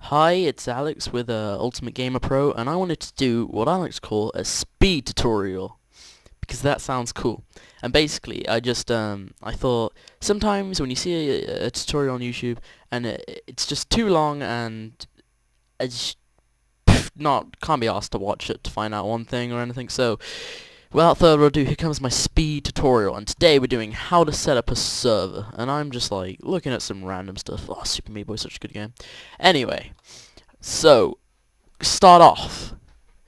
Hi, it's Alex with UltimateGamerPro, and I wanted to do what I like to call a speed tutorial, because that sounds cool. And basically, I thought sometimes when you see a tutorial on YouTube and it's just too long and I just can't be asked to watch it to find out one thing or anything. So, without further ado, here comes my speed tutorial, and today we're doing how to set up a server. And I'm just like looking at some random stuff. Oh, Super Meat Boy is such a good game. Anyway. So, start off.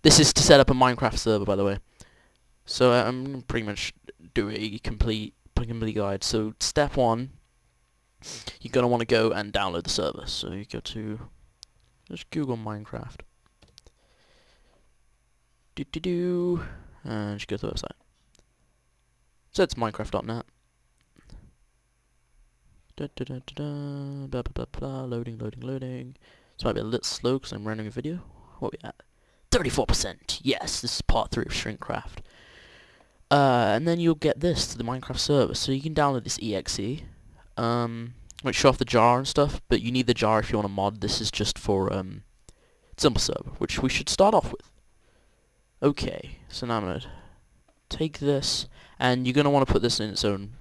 This is to set up a Minecraft server, by the way. So I'm pretty much do a complete guide. So step one, you're gonna want to go and download the server. So you go to just Google Minecraft. And just go to the website. So it's Minecraft.net. Blah blah blah blah. Loading. This might be a little slow because I'm rendering a video. What are we at? 34%. Yes, this is part 3 of Shrinkcraft. And then you'll get this to the Minecraft server. So you can download this exe. Might show off the jar and stuff, but you need the jar if you want to mod. This is just for simple server, which we should start off with. Okay, so now I'm gonna take this, and you're gonna want to put this in its own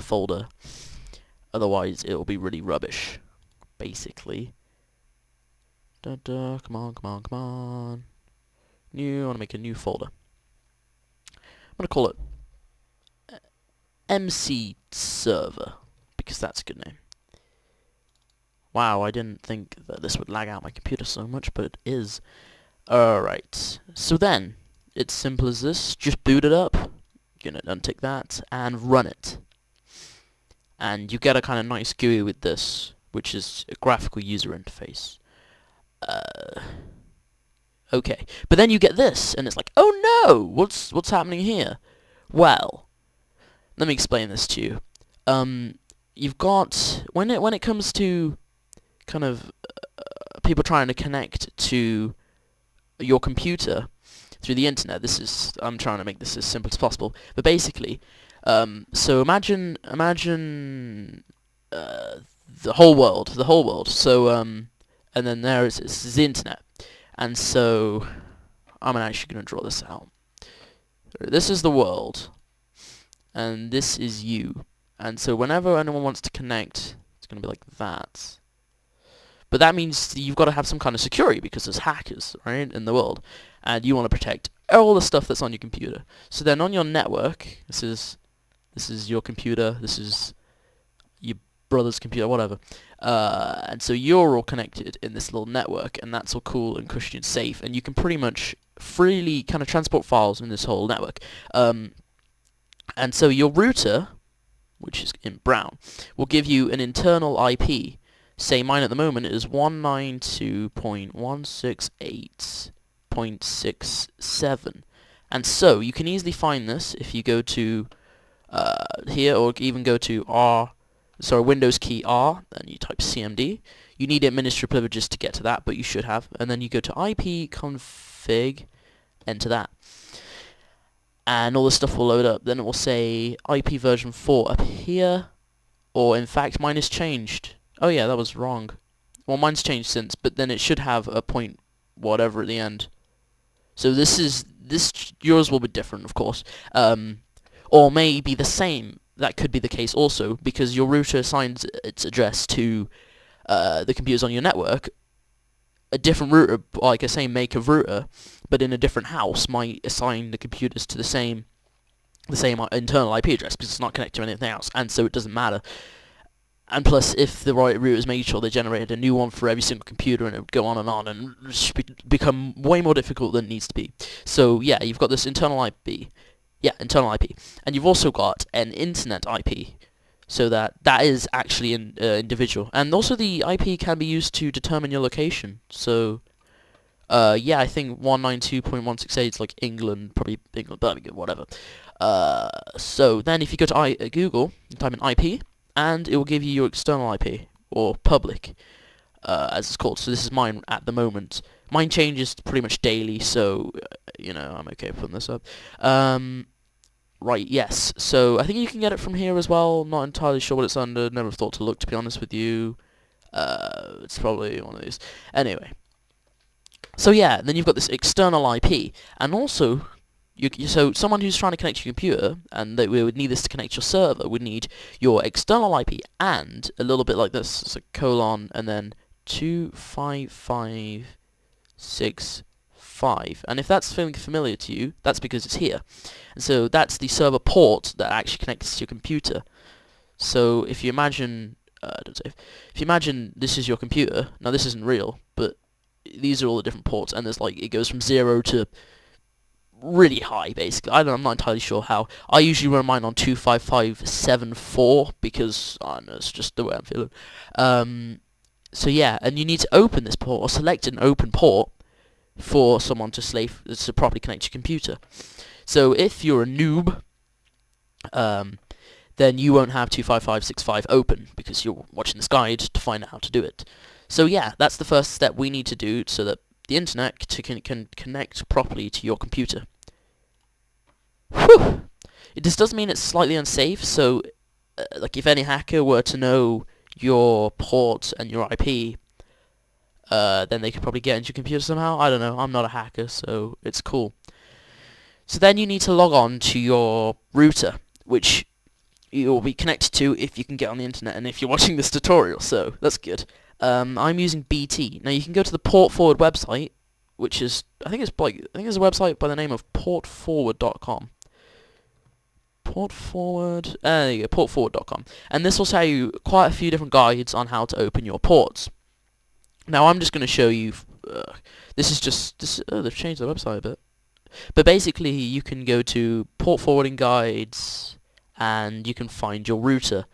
folder. Otherwise, it'll be really rubbish, basically. Come on. New, I want to make a new folder. I'm going to call it MC Server, because that's a good name. Wow, I didn't think that this would lag out my computer so much, but it is. Alright, so then, it's simple as this. Just boot it up, you're going to untick that, and run it. And you get a kind of nice GUI with this, which is a graphical user interface. Okay, but then you get this, and it's like, oh no, what's happening here? Well, let me explain this to you. You've got when it comes to kind of people trying to connect to your computer through the internet. I'm trying to make this as simple as possible, but basically, so imagine the whole world. So and then there is the internet. And so, I'm actually going to draw this out. This is the world, and this is you. And so whenever anyone wants to connect, it's going to be like that. But that means you've got to have some kind of security, because there's hackers, right, in the world. And you want to protect all the stuff that's on your computer. So then on your network, this is your computer, this is your brother's computer, whatever. And so you're all connected in this little network, and that's all cool and cushy and safe, and you can pretty much freely kind of transport files in this whole network. And so your router, which is in brown, will give you an internal IP. Say mine at the moment is 192.168.67. And so you can easily find this if you go to here, or even go to Windows key R, and you type CMD. You need administrative privileges to get to that, but you should have. And then you go to IP config, enter that. And all this stuff will load up. Then it will say IP version 4 up here. Or in fact, mine has changed. Oh yeah, that was wrong. Well, mine's changed since, but then it should have a point whatever at the end. So yours will be different, of course. Or may be the same. That could be the case also, because your router assigns its address to the computers on your network. A different router, like a same make of router, but in a different house, might assign the computers to the same internal IP address, because it's not connected to anything else, and so it doesn't matter. And plus, if the right routers made sure they generated a new one for every single computer, and it would go on, and become way more difficult than it needs to be. So yeah, you've got this internal IP. Yeah, internal IP. And you've also got an internet IP, so that is actually an individual. And also the IP can be used to determine your location. So, yeah, I think 192.168 is like England, probably England, Birmingham, whatever. So then if you go to Google, and type in IP, and it will give you your external IP, or public, as it's called. So this is mine at the moment. Mine changes pretty much daily, so, you know, I'm okay putting this up. Right, yes. So I think you can get it from here as well. Not entirely sure what it's under. Never thought to look, to be honest with you. It's probably one of these. Anyway, so yeah, then you've got this external IP, and also so someone who's trying to connect to your computer, and we would need this to connect your server, would need your external IP and a little bit like this, so colon and then 25565. And if that's feeling familiar to you, that's because it's here. And so that's the server port that actually connects to your computer. So if you imagine, if you imagine this is your computer, now this isn't real, but these are all the different ports, and there's like, it goes from 0 to really high, basically. I'm not entirely sure how. I usually run mine on 25574 because I don't know, it's just the way I'm feeling. So yeah, and you need to open this port or select an open port for someone to properly connect your computer. So if you're a noob, then you won't have 25565 open because you're watching this guide to find out how to do it. So yeah, that's the first step we need to do so that the internet can connect properly to your computer. Whew! This does mean it's slightly unsafe, so like if any hacker were to know your port and your IP, then they could probably get into your computer somehow. I don't know, I'm not a hacker, so it's cool. So then you need to log on to your router, which you'll be connected to if you can get on the internet and if you're watching this tutorial, so that's good. I'm using BT. Now you can go to the port forward website, which is I think it's a website by the name of portforward.com. There you go, portforward.com. And this will tell you quite a few different guides on how to open your ports. Now I'm just going to show you. They've changed the website a bit. But basically, you can go to port forwarding guides, and you can find your router.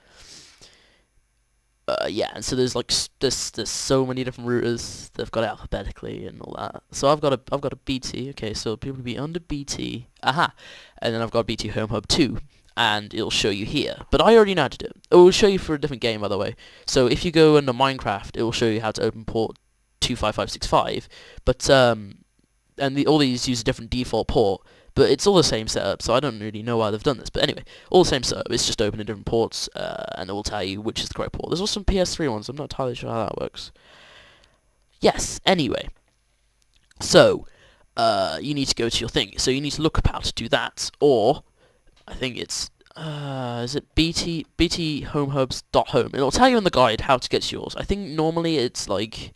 Yeah, and so there's like there's so many different routers. They've got it alphabetically and all that. So I've got a BT. Okay, so people will be under BT. Aha, and then I've got BT Home Hub 2, and it'll show you here. But I already know how to do it. It will show you for a different game, by the way. So if you go under Minecraft, it will show you how to open port 25565. But all these use a different default port. But it's all the same setup, so I don't really know why they've done this. But anyway, all the same setup. It's just opening different ports, and it will tell you which is the correct port. There's also some PS3 ones. I'm not entirely sure how that works. Yes, anyway. So, you need to go to your thing. So you need to look up how to do that. Or, I think it's, is it bthomehubs.home. It'll tell you in the guide how to get to yours. I think normally it's like,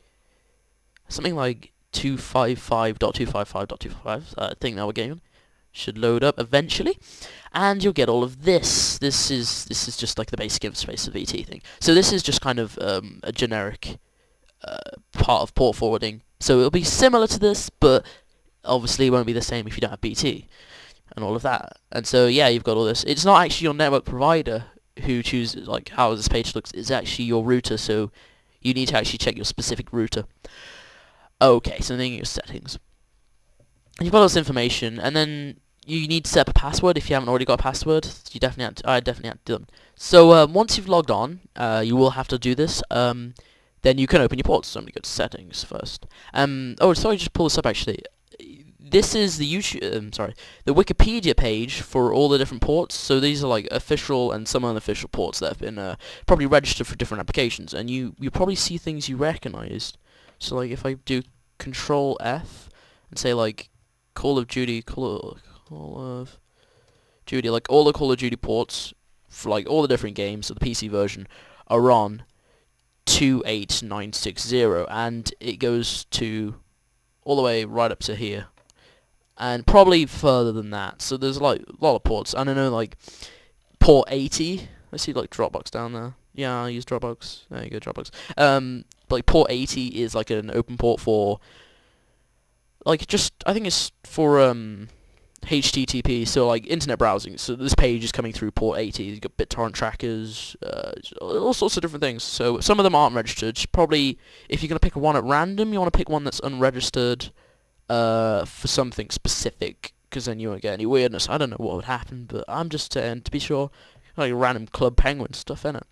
something like 255.255.255, thing that we're getting. Should load up eventually, and you'll get all of this. This is just like the basic interface of the BT thing. So this is just kind of a generic part of port forwarding. So it'll be similar to this, but obviously it won't be the same if you don't have BT and all of that. And so yeah, you've got all this. It's not actually your network provider who chooses like how this page looks. It's actually your router. So you need to actually check your specific router. Okay, so then your settings. You've got all this information, and then you need to set up a password if you haven't already got a password. I definitely have to do them. So once you've logged on, you will have to do this. Then you can open your ports. So I'm going to go to settings first. Oh, sorry, just pull this up actually. This is the the Wikipedia page for all the different ports. So these are like official and some unofficial ports that have been probably registered for different applications, and you probably see things you recognized. So like if I do Control F and say like Call of Duty, like all the Call of Duty ports for like all the different games, so the PC version are on 28960, and it goes to all the way right up to here, and probably further than that. So there's like a lot of ports. I don't know, like port 80. I see like Dropbox down there. Yeah, I use Dropbox. There you go, Dropbox. Like port 80 is like an open port for like I think it's for HTTP, so like internet browsing. So this page is coming through port 80. You've got BitTorrent trackers, all sorts of different things. So some of them aren't registered. Probably if you're gonna pick one at random, you want to pick one that's unregistered for something specific, because then you won't get any weirdness. I don't know what would happen, but I'm just saying to be sure, like random Club Penguin stuff, innit?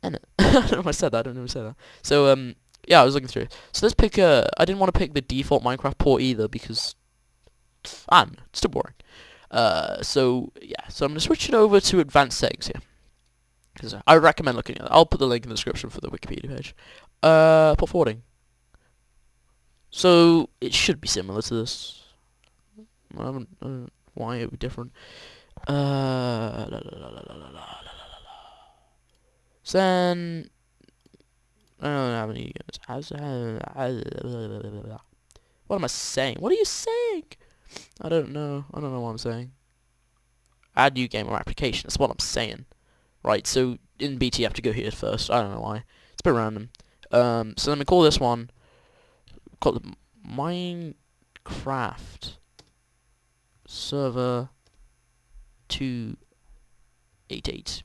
I don't know if I said that. I don't know if I said that. So yeah, I was looking through. So let's pick I didn't want to pick the default Minecraft port either because I don't know, it's too boring. So yeah, so I'm gonna switch it over to advanced settings here. 'Cause I recommend looking at it. I'll put the link in the description for the Wikipedia page. Port forwarding. So it should be similar to this. I don't why it would be different. Then I don't have any. What am I saying? What are you saying? I don't know. I don't know what I'm saying. Add new game or application. That's what I'm saying. Right. So in BT you have to go here first. I don't know why. It's a bit random. So let me call this one. Call it Minecraft Server 288.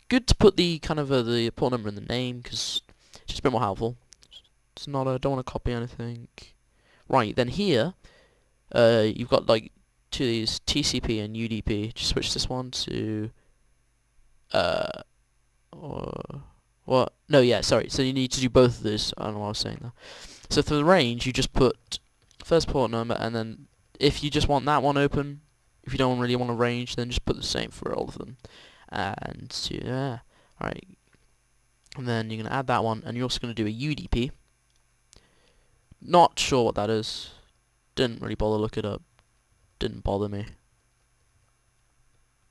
Good to put the kind of the port number in the name because it's just a bit more helpful. It's not. I don't want to copy anything. Right. Then here, you've got like two of these TCP and UDP. Just switch this one to what? No, yeah, sorry. So you need to do both of those. I don't know what I was saying there. So for the range, you just put first port number, and then if you just want that one open, if you don't really want a range, then just put the same for all of them. And so, yeah, alright. And then you're going to add that one, and you're also going to do a UDP. Not sure what that is. Didn't really bother look it up. Didn't bother me.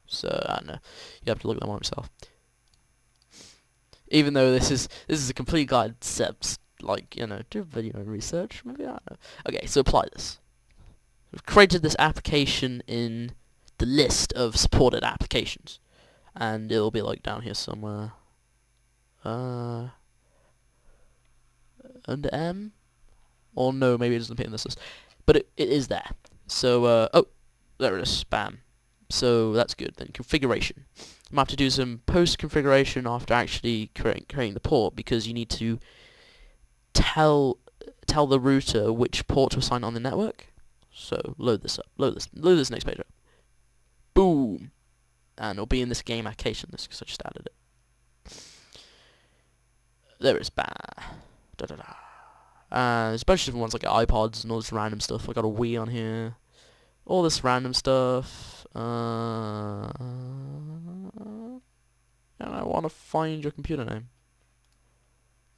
So, I don't know. You have to look that one up yourself. Even though this is a complete guide to steps, like, you know, do video research, maybe, I don't know. Okay, so apply this. We've created this application in the list of supported applications. And it'll be like down here somewhere. Under M? Or no, maybe it doesn't appear in this list. But it is there. So, oh, there it is, bam. So that's good. Then configuration. You might have to do some post configuration after actually creating the port, because you need to tell the router which port to assign on the network. So load this up. Load this next page up. Boom. And it'll be in this game application list because I just added it. There it is. Bah. Da da da. There's a bunch of different ones like iPods and all this random stuff. I got a Wii on here. All this random stuff. And I want to find your computer name.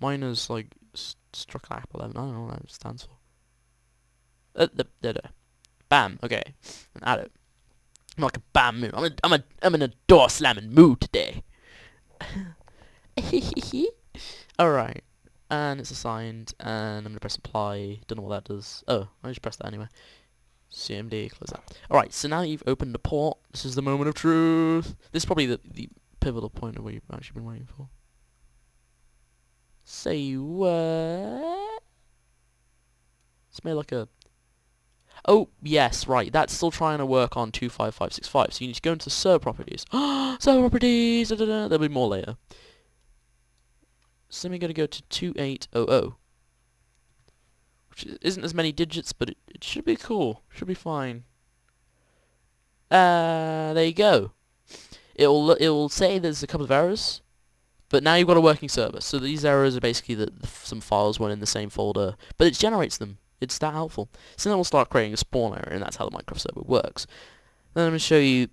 Mine is like struck Apple 11. I don't know what that stands for. There. Bam. Okay. And add it. I'm like a bam mood. I'm in a door slamming mood today. Alright. And it's assigned, and I'm gonna press apply. Don't know what that does. Oh, I just press that anyway. CMD, close that. Alright, so now you've opened the port. This is the moment of truth. This is probably the pivotal point of what you've actually been waiting for. Say what? It's made like a... Oh, yes, right. That's still trying to work on 25565. So you need to go into server properties. Server properties! Da, da, da. There'll be more later. So then we're going to go to 2800. Which isn't as many digits, but it should be cool. Should be fine. There you go. It'll say there's a couple of errors, but now you've got a working server. So these errors are basically that some files weren't in the same folder, but it generates them. It's that helpful. So then we'll start creating a spawn error, and that's how the Minecraft server works. Then I'm going to show you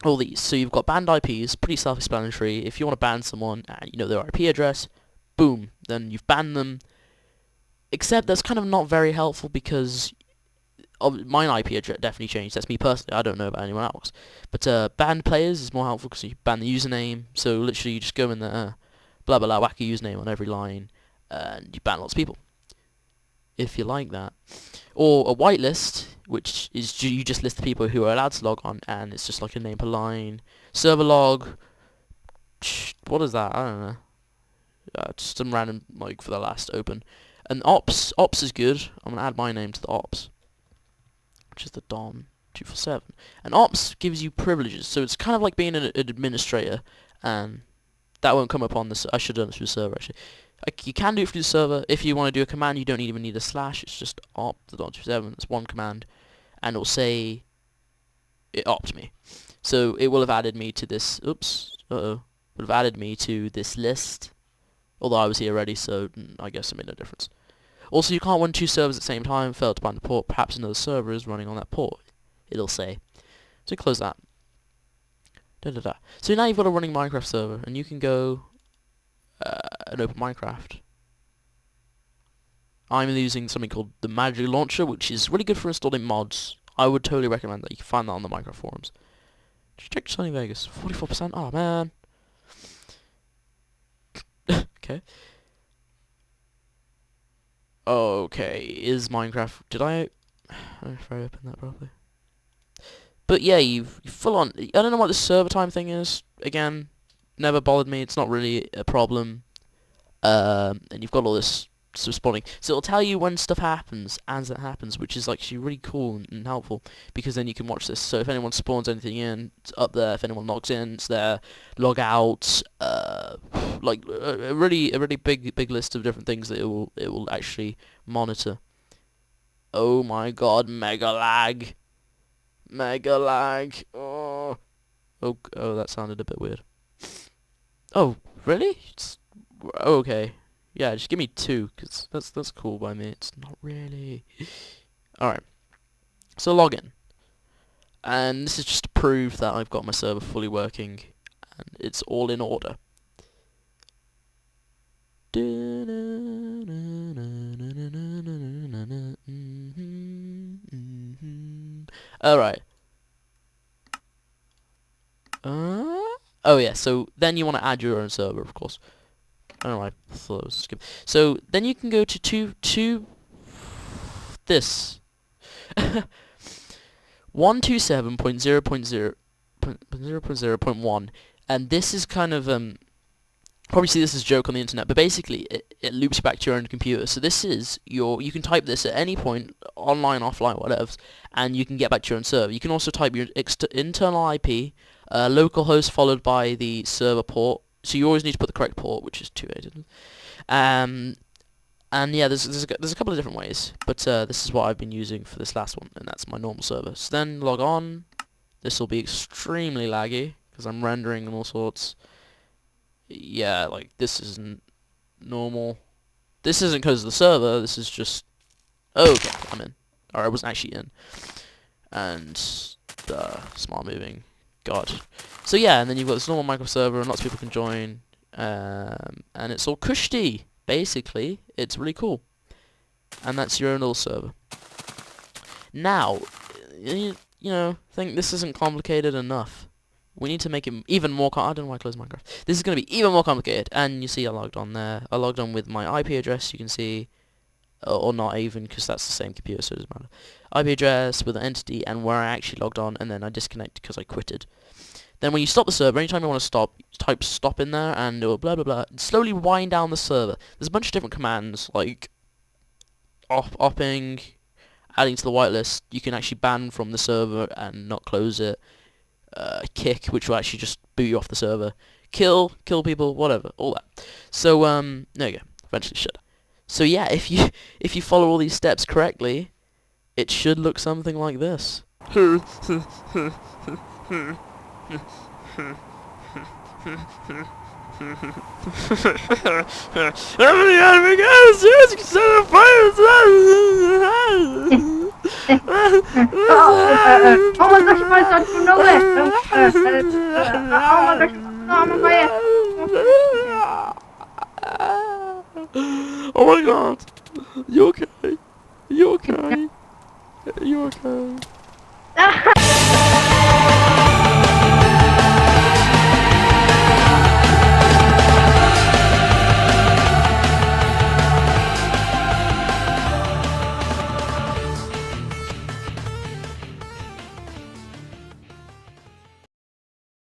all these. So you've got banned IPs, pretty self-explanatory. If you want to ban someone and you know their IP address, boom, then you've banned them. Except that's kind of not very helpful because my IP address definitely changed. That's me personally. I don't know about anyone else. But banned players is more helpful because you ban the username. So literally you just go in there, blah blah blah, whack a username on every line, and you ban lots of people. If you like that. Or a whitelist, which is you just list the people who are allowed to log on, and it's just like a name per line. Server log. What is that? I don't know. Just some random, like, for the last open. And ops is good. I'm going to add my name to the ops, which is the Dom247. And ops gives you privileges, so it's kind of like being an administrator, and that won't come up on this. I should have done this through the server, actually. You can do it through the server. If you want to do a command, you don't even need a slash. It's just opt, the Dom247. It's one command, and it'll say, it opt me. So it will have added me to this, oops, would have added me to this list. Although I was here already, so I guess it made no difference. Also, you can't run two servers at the same time. Failed to bind the port. Perhaps another server is running on that port. It'll say. So close that. Da da da. So now you've got a running Minecraft server, and you can go and open Minecraft. I'm using something called the Magic Launcher, which is really good for installing mods. I would totally recommend that. You can find that on the Minecraft forums. Just check Sunny Vegas. 44%. Oh man. Okay. Okay. Is Minecraft? Did I? I don't know if I opened that properly. But yeah, you've full on. I don't know what the server time thing is. Again, never bothered me. It's not really a problem. And you've got all this spawning, so it'll tell you when stuff happens as it happens, which is actually really cool and helpful, because then you can watch this. So if anyone spawns anything in, it's up there. If anyone logs in, it's there. Log out, like a really big list of different things that it will actually monitor. Oh my god, mega lag. Oh, that sounded a bit weird. Oh, really? Okay. Yeah, just give me 2, because that's cool by me. It's not really. Alright. So log in. And this is just to prove that I've got my server fully working and it's all in order. Alright. Oh yeah, so then you want to add your own server, of course. I don't know why I thought it was skip. So then you can go to this 127.0.0.1, and this is kind of probably see this as a joke on the internet, but basically it loops back to your own computer. So this is you can type this at any point, online, offline, whatever, and you can get back to your own server. You can also type your internal IP, localhost followed by the server port. So you always need to put the correct port, which is 280. And yeah, there's a couple of different ways, but this is what I've been using for this last one, and that's my normal server. So then log on. This will be extremely laggy because I'm rendering and all sorts. Yeah, like this isn't normal. This isn't because of the server. This is just okay. I'm in, or I wasn't actually in. And smart moving. God. So yeah, and then you've got this normal Minecraft server, and lots of people can join, and it's all cushy. Basically, it's really cool, and that's your own little server. Now, you think this isn't complicated enough. We need to make it even more. I don't know why I closed Minecraft. This is going to be even more complicated, and you see, I logged on there. I logged on with my IP address. You can see, or not even, because that's the same computer, so it doesn't matter. IP address with an entity and where I actually logged on, and then I disconnected because I quitted. Then when you stop the server, anytime you want to stop, type stop in there, and it will blah blah blah. Slowly wind down the server. There's a bunch of different commands, like opping, adding to the whitelist. You can actually ban from the server and not close it. Kick, which will actually just boot you off the server. Kill people, whatever, all that. So there you go. Eventually should. So yeah, if you follow all these steps correctly, it should look something like this. Oh my gosh, I started from nowhere. Oh my gosh, oh my god. Oh my god. You okay? You okay? You okay?